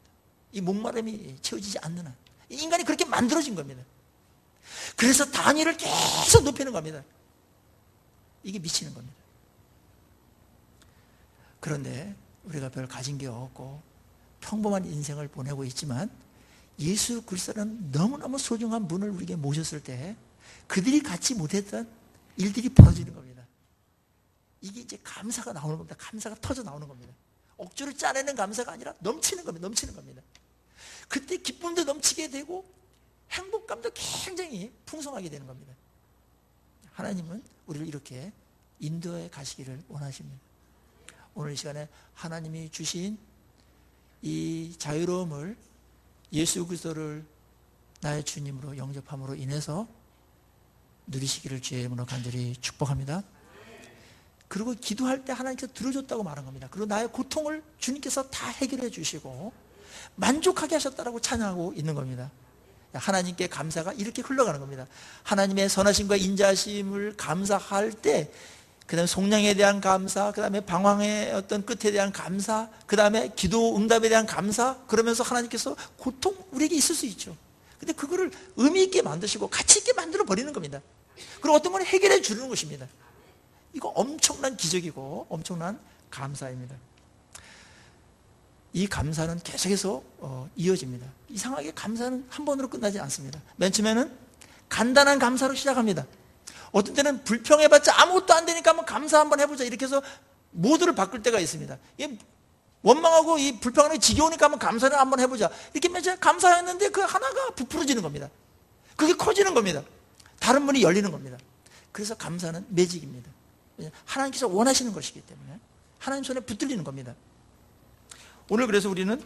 이 목마름이 채워지지 않는 한 인간이 그렇게 만들어진 겁니다. 그래서 단위를 계속 높이는 겁니다. 이게 미치는 겁니다. 그런데 우리가 별 가진 게 없고 평범한 인생을 보내고 있지만 예수 그리스도는 너무너무 소중한 분을 우리에게 모셨을 때 그들이 갖지 못했던 일들이 벌어지는 겁니다. 이게 이제 감사가 나오는 겁니다. 감사가 터져 나오는 겁니다. 억지로 짜내는 감사가 아니라 넘치는 겁니다. 넘치는 겁니다. 그때 기쁨도 넘치게 되고 행복감도 굉장히 풍성하게 되는 겁니다. 하나님은 우리를 이렇게 인도해 가시기를 원하십니다. 오늘 이 시간에 하나님이 주신 이 자유로움을 예수 그리스도를 나의 주님으로 영접함으로 인해서 누리시기를 주의 이름으로 간절히 축복합니다. 그리고 기도할 때 하나님께서 들어줬다고 말한 겁니다. 그리고 나의 고통을 주님께서 다 해결해 주시고 만족하게 하셨다라고 찬양하고 있는 겁니다. 하나님께 감사가 이렇게 흘러가는 겁니다. 하나님의 선하심과 인자하심을 감사할 때, 그 다음에 속량에 대한 감사, 그 다음에 방황의 어떤 끝에 대한 감사, 그 다음에 기도 응답에 대한 감사, 그러면서 하나님께서 고통 우리에게 있을 수 있죠. 근데 그거를 의미 있게 만드시고 가치 있게 만들어 버리는 겁니다. 그리고 어떤 걸 해결해 주는 것입니다. 이거 엄청난 기적이고 엄청난 감사입니다. 이 감사는 계속해서 이어집니다. 이상하게 감사는 한 번으로 끝나지 않습니다. 맨 처음에는 간단한 감사로 시작합니다. 어떤 때는 불평해봤자 아무것도 안 되니까 한번 감사 한번 해보자 이렇게 해서 모드를 바꿀 때가 있습니다. 원망하고 이 불평하는 게 지겨우니까 한번 감사를 한번 해보자 이렇게 맨 처음에 감사했는데 그 하나가 부풀어지는 겁니다. 그게 커지는 겁니다. 다른 문이 열리는 겁니다. 그래서 감사는 매직입니다. 하나님께서 원하시는 것이기 때문에 하나님 손에 붙들리는 겁니다. 오늘 그래서 우리는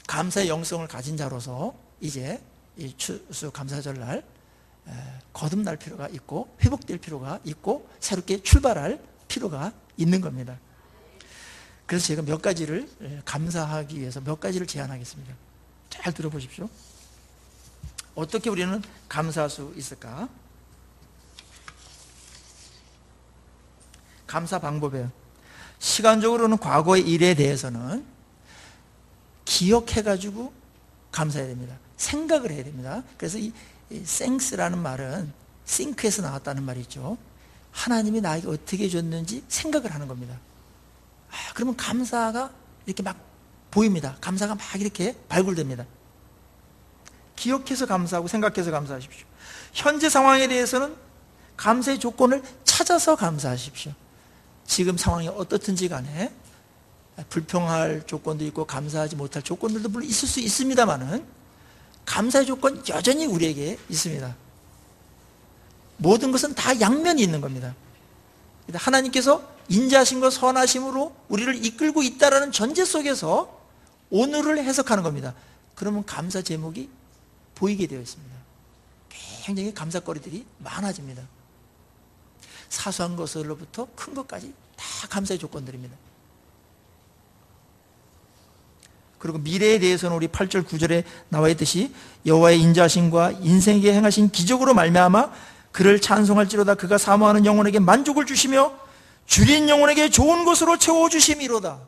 감사의 영성을 가진 자로서 이제 이 추수 감사절날 거듭날 필요가 있고 회복될 필요가 있고 새롭게 출발할 필요가 있는 겁니다. 그래서 제가 몇 가지를 감사하기 위해서 몇 가지를 제안하겠습니다. 잘 들어보십시오. 어떻게 우리는 감사할 수 있을까? 감사 방법이에요. 시간적으로는 과거의 일에 대해서는 기억해가지고 감사해야 됩니다. 생각을 해야 됩니다. 그래서 이 thanks라는 말은 think에서 나왔다는 말이 있죠. 하나님이 나에게 어떻게 해줬는지 생각을 하는 겁니다. 그러면 감사가 이렇게 막 보입니다. 감사가 막 이렇게 발굴됩니다. 기억해서 감사하고 생각해서 감사하십시오. 현재 상황에 대해서는 감사의 조건을 찾아서 감사하십시오. 지금 상황이 어떻든지 간에 불평할 조건도 있고 감사하지 못할 조건들도 물론 있을 수 있습니다만은 감사의 조건 여전히 우리에게 있습니다. 모든 것은 다 양면이 있는 겁니다. 하나님께서 인자하심과 선하심으로 우리를 이끌고 있다라는 전제 속에서 오늘을 해석하는 겁니다. 그러면 감사 제목이 보이게 되어 있습니다. 굉장히 감사거리들이 많아집니다. 사소한 것으로부터 큰 것까지 다 감사의 조건들입니다. 그리고 미래에 대해서는 우리 8절 9절에 나와 있듯이 여호와의 인자하심과 인생에게 행하신 기적으로 말미암아 그를 찬송할지로다. 그가 사모하는 영혼에게 만족을 주시며 줄인 영혼에게 좋은 것으로 채워주심이로다.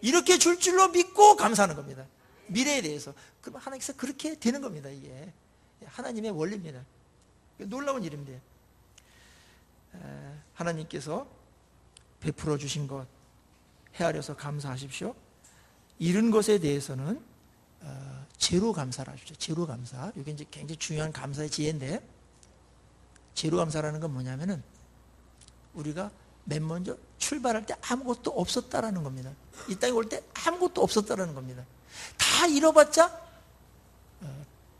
이렇게 줄 줄로 믿고 감사하는 겁니다. 미래에 대해서. 그럼 하나님께서 그렇게 되는 겁니다. 이게 하나님의 원리입니다. 놀라운 일입니다. 하나님께서 베풀어 주신 것 헤아려서 감사하십시오. 잃은 것에 대해서는 제로 감사를 하십시오. 제로 감사. 이게 이제 굉장히 중요한 감사의 지혜인데, 제로 감사라는 건 뭐냐면은 우리가 맨 먼저 출발할 때 아무것도 없었다라는 겁니다. 이 땅에 올 때 아무것도 없었다라는 겁니다. 다 잃어봤자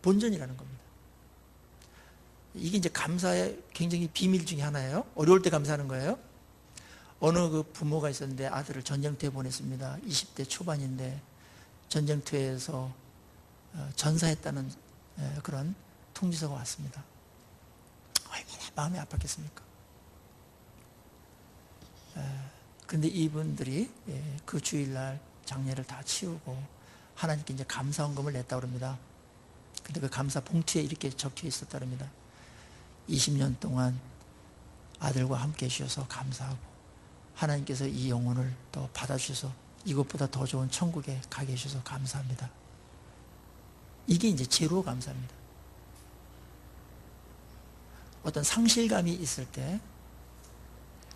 본전이라는 겁니다. 이게 이제 감사의 굉장히 비밀 중에 하나예요. 어려울 때 감사하는 거예요. 어느 그 부모가 있었는데 아들을 전쟁터에 보냈습니다. 20대 초반인데 전쟁터에서 전사했다는 그런 통지서가 왔습니다. 얼마나 마음이 아팠겠습니까? 근데 이분들이 그 주일날 장례를 다 치우고 하나님께 이제 감사헌금을 냈다고 합니다. 근데 그 감사 봉투에 이렇게 적혀 있었다고 합니다. 20년 동안 아들과 함께 해주셔서 감사하고 하나님께서 이 영혼을 또 받아주셔서 이것보다 더 좋은 천국에 가게 해주셔서 감사합니다. 이게 이제 제로 감사입니다. 어떤 상실감이 있을 때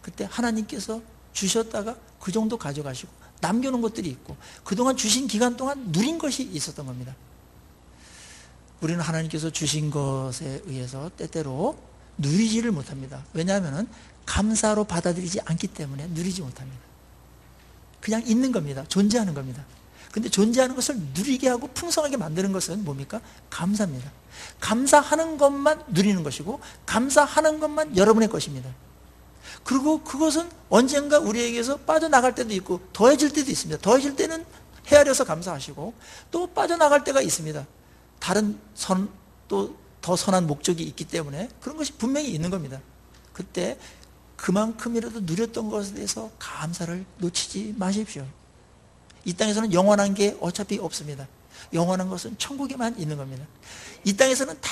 그때 하나님께서 주셨다가 그 정도 가져가시고 남겨놓은 것들이 있고 그동안 주신 기간 동안 누린 것이 있었던 겁니다. 우리는 하나님께서 주신 것에 의해서 때때로 누리지를 못합니다. 왜냐하면 감사로 받아들이지 않기 때문에 누리지 못합니다. 그냥 있는 겁니다. 존재하는 겁니다. 근데 존재하는 것을 누리게 하고 풍성하게 만드는 것은 뭡니까? 감사입니다. 감사하는 것만 누리는 것이고 감사하는 것만 여러분의 것입니다. 그리고 그것은 언젠가 우리에게서 빠져나갈 때도 있고 더해질 때도 있습니다. 더해질 때는 헤아려서 감사하시고 또 빠져나갈 때가 있습니다. 다른 또 더 선한 목적이 있기 때문에 그런 것이 분명히 있는 겁니다. 그때 그만큼이라도 누렸던 것에 대해서 감사를 놓치지 마십시오. 이 땅에서는 영원한 게 어차피 없습니다. 영원한 것은 천국에만 있는 겁니다. 이 땅에서는 다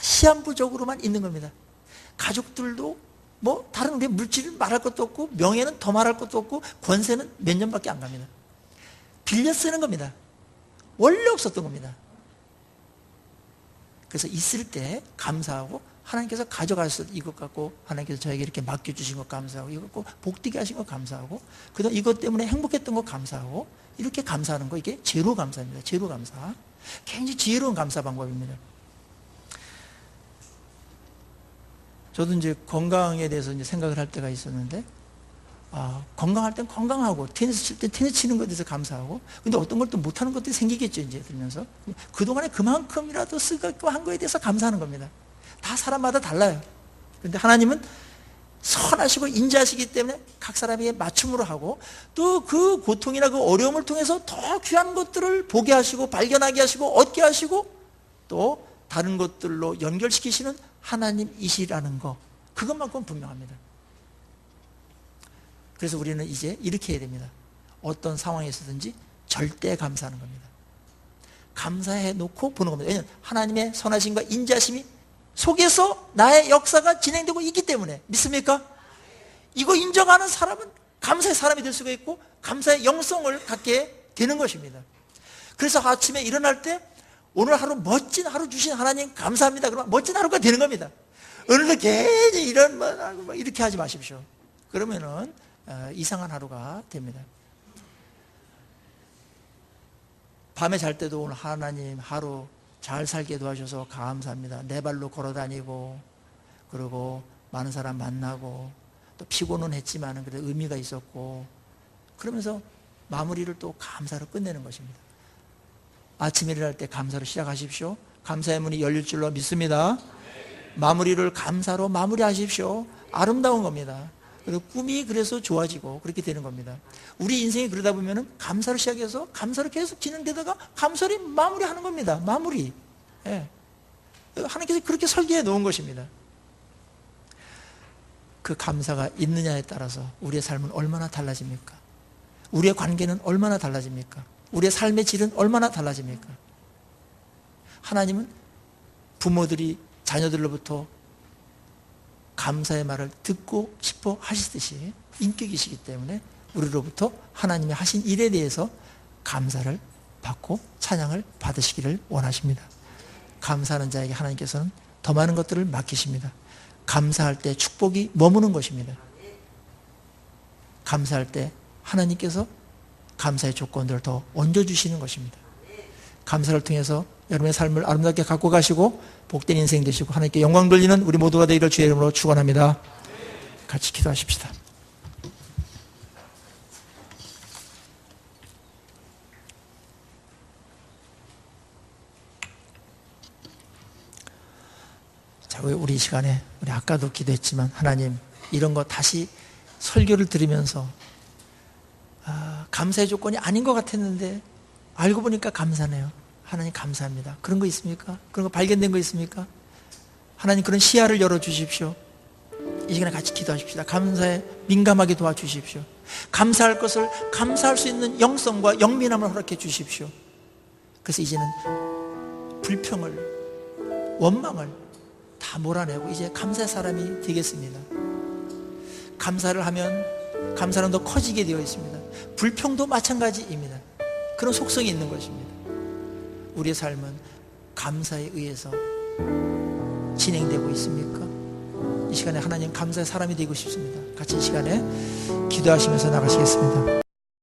시한부적으로만 있는 겁니다. 가족들도 뭐 다른 물질은 말할 것도 없고, 명예는 더 말할 것도 없고, 권세는 몇 년밖에 안 갑니다. 빌려 쓰는 겁니다. 원래 없었던 겁니다. 그래서 있을 때 감사하고, 하나님께서 가져가셔서 이것 갖고 하나님께서 저에게 이렇게 맡겨주신 것 감사하고, 이것 갖고 복되게 하신 것 감사하고, 그다음 이것 때문에 행복했던 것 감사하고, 이렇게 감사하는 거, 이게 제로 감사입니다. 제로 감사. 굉장히 지혜로운 감사 방법입니다. 저도 이제 건강에 대해서 이제 생각을 할 때가 있었는데, 건강할 땐 건강하고, 테니스 칠 때 테니스 치는 것에 대해서 감사하고, 근데 어떤 걸 또 못하는 것들이 생기겠죠, 이제 들면서. 그동안에 그만큼이라도 쓰고 한 거에 대해서 감사하는 겁니다. 다 사람마다 달라요. 그런데 하나님은 선하시고 인자하시기 때문에 각 사람에게 맞춤으로 하고, 또 그 고통이나 그 어려움을 통해서 더 귀한 것들을 보게 하시고, 발견하게 하시고, 얻게 하시고, 또 다른 것들로 연결시키시는 하나님이시라는 거, 그것만큼은 분명합니다. 그래서 우리는 이제 이렇게 해야 됩니다. 어떤 상황에서든지 절대 감사하는 겁니다. 감사해 놓고 보는 겁니다. 왜냐하면 하나님의 선하심과 인자심이 속에서 나의 역사가 진행되고 있기 때문에. 믿습니까? 이거 인정하는 사람은 감사의 사람이 될 수가 있고, 감사의 영성을 갖게 되는 것입니다. 그래서 아침에 일어날 때 오늘 하루 멋진 하루 주신 하나님 감사합니다. 그러면 멋진 하루가 되는 겁니다. 오늘도 괜히 이런 뭐 이렇게 하지 마십시오. 그러면은 이상한 하루가 됩니다. 밤에 잘 때도 오늘 하나님 하루 잘 살게 도와줘서 감사합니다. 내 발로 걸어 다니고, 그리고 많은 사람 만나고, 또 피곤은 했지만 그래도 의미가 있었고, 그러면서 마무리를 또 감사로 끝내는 것입니다. 아침에 일어날 때 감사로 시작하십시오. 감사의 문이 열릴 줄로 믿습니다. 마무리를 감사로 마무리하십시오. 아름다운 겁니다. 그리고 꿈이 그래서 좋아지고 그렇게 되는 겁니다. 우리 인생이 그러다 보면은 감사로 시작해서 감사로 계속 진행되다가 감사로 마무리하는 겁니다. 마무리. 예. 하나님께서 그렇게 설계해 놓은 것입니다. 그 감사가 있느냐에 따라서 우리의 삶은 얼마나 달라집니까? 우리의 관계는 얼마나 달라집니까? 우리의 삶의 질은 얼마나 달라집니까? 하나님은 부모들이 자녀들로부터 감사의 말을 듣고 싶어 하시듯이 인격이시기 때문에 우리로부터 하나님이 하신 일에 대해서 감사를 받고 찬양을 받으시기를 원하십니다. 감사하는 자에게 하나님께서는 더 많은 것들을 맡기십니다. 감사할 때 축복이 머무는 것입니다. 감사할 때 하나님께서 감사의 조건들을 더 얹어주시는 것입니다. 감사를 통해서 여러분의 삶을 아름답게 갖고 가시고 복된 인생 되시고 하나님께 영광 돌리는 우리 모두가 되기를 주의 이름으로 축원합니다. 같이 기도하십시다. 자, 우리 이 시간에 우리 아까도 기도했지만 하나님 이런 거 다시 설교를 들으면서 감사의 조건이 아닌 것 같았는데 알고 보니까 감사네요. 하나님 감사합니다. 그런 거 있습니까? 그런 거 발견된 거 있습니까? 하나님 그런 시야를 열어주십시오. 이 시간에 같이 기도하십시다. 감사에 민감하게 도와주십시오. 감사할 것을 감사할 수 있는 영성과 영민함을 허락해 주십시오. 그래서 이제는 불평을, 원망을 다 몰아내고 이제 감사의 사람이 되겠습니다. 감사를 하면 감사는 더 커지게 되어 있습니다. 불평도 마찬가지입니다. 그런 속성이 있는 것입니다. 우리의 삶은 감사에 의해서 진행되고 있습니까? 이 시간에 하나님 감사의 사람이 되고 싶습니다. 같이 이 시간에 기도하시면서 나가시겠습니다.